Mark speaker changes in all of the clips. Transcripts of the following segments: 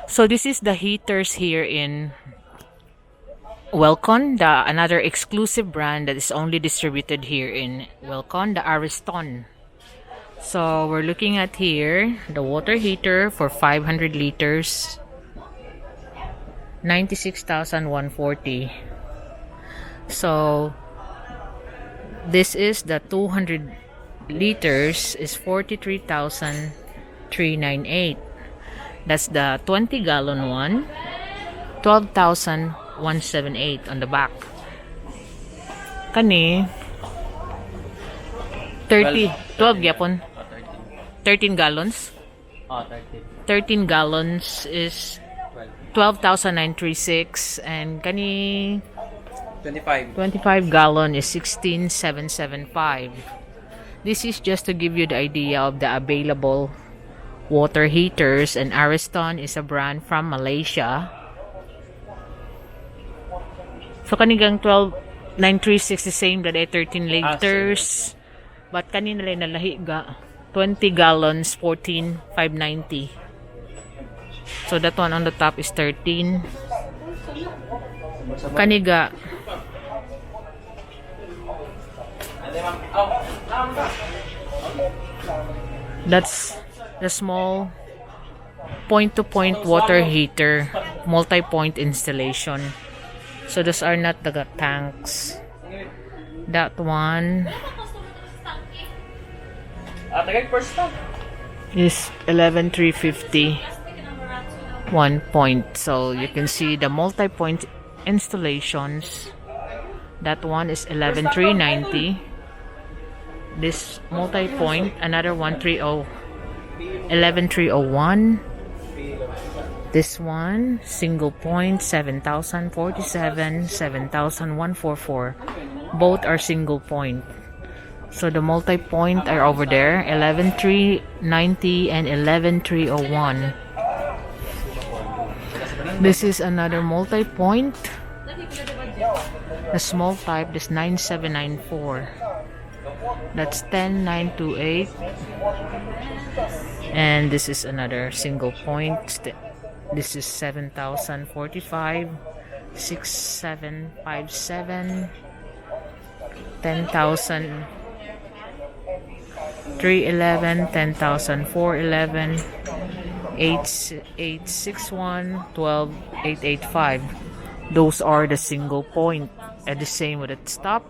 Speaker 1: So this is the heaters here in Wilcon, another exclusive brand that is only distributed here in Wilcon, the Ariston. So we're looking at here the water heater for 500 liters, 96,140. So this is the 200 liters is 43,398. That's the 20 gallon one, 12,178 on the back. Kani 12 yapon. 13 gallons. 13 gallons is 12,936, and kani 25 gallon is 16,775. This is just to give you the idea of the available water heaters, and Ariston is a brand from Malaysia. So kanigang 12,936 the same that 13 liters. But kanina lang nalahi ga 20 gallons 14,590. So that one on the top is 13. Kaniga that's the small point-to-point water heater, multi-point installation. So those are not the tanks. That one is 11,350. 1 point. So you can see the multi-point installations. That one is 11,390. This multi-point, another 11,301. This one single point 7,047, 7,144. Both are single point. So the multi-point are over there, 11,390 and 11,301. This is another multi-point. The small type is 9794. That's 10,928. And this is another single point. This is 7,045, 6,757, 10,311, 10,411, 8,861, 12,885. Those are the single point. At the same with the stop.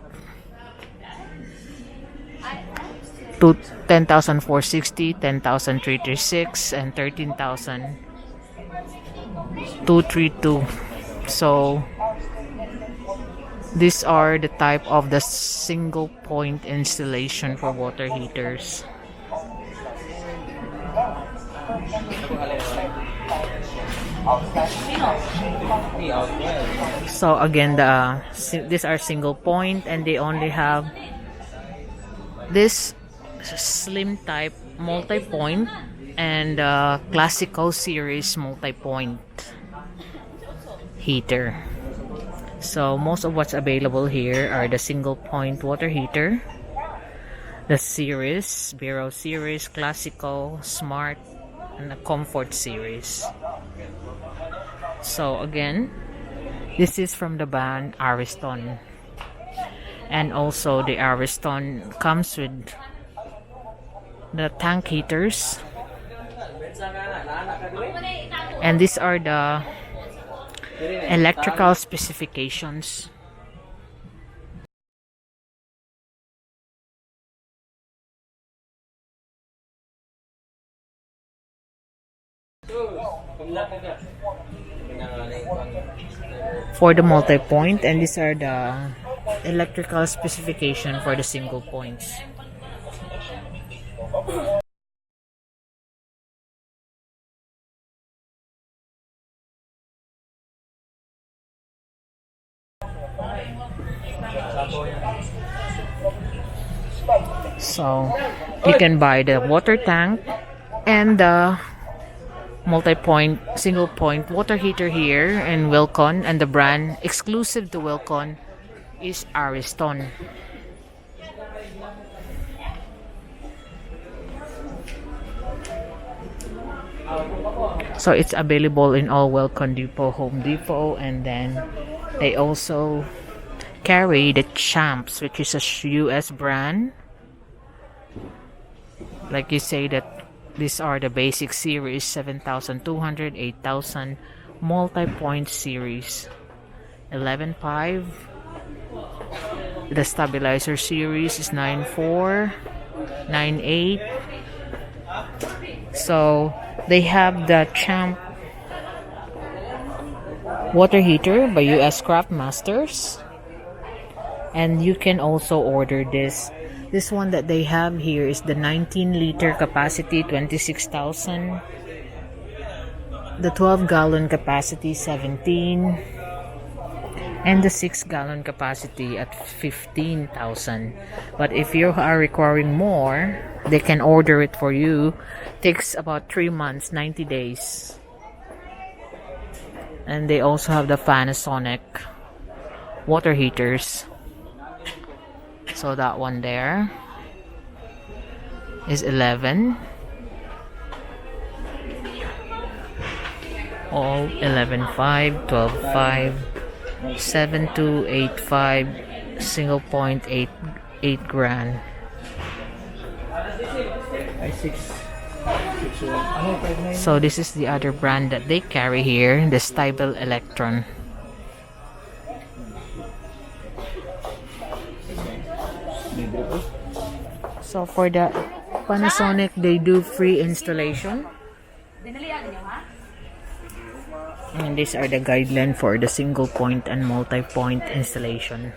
Speaker 1: To 10,460, 10,336, and 13,232. So these are the type of the single point installation for water heaters. So again, these are single point, and they only have this slim type multi-point and classical series multi-point heater. So most of what's available here are the single point water heater, the series, Bureau series, classical, smart, and the comfort series. So again, this is from the brand Ariston. And also the Ariston comes with the tank heaters. And these are the electrical specifications. For the multi-point, and these are the electrical specification for the single points. So you can buy the water tank and the multi-point single point water heater here in Wilcon, and the brand exclusive to Wilcon is Ariston. So it's available in all Wilcon Depot, Home Depot, and then they also carry the Champs, which is a US brand. Like you say that these are the basic series, 7,200, 8,000, multi-point series, 11.5. The stabilizer series is 9.4, 9.8. So they have the Champ water heater by US Craft Masters, and you can also order this. This one that they have here is the 19-liter capacity, 26,000. The 12-gallon capacity, 17. And the 6-gallon capacity at 15,000. But if you are requiring more, they can order it for you. Takes about 3 months, 90 days. And they also have the Panasonic water heaters. So that one there is 11. All 11.5, 12.5, 7,285, single point 8 grand. So this is the other brand that they carry here, the Stable Electron. So for the Panasonic, they do free installation. And these are the guidelines for the single point and multi-point installation.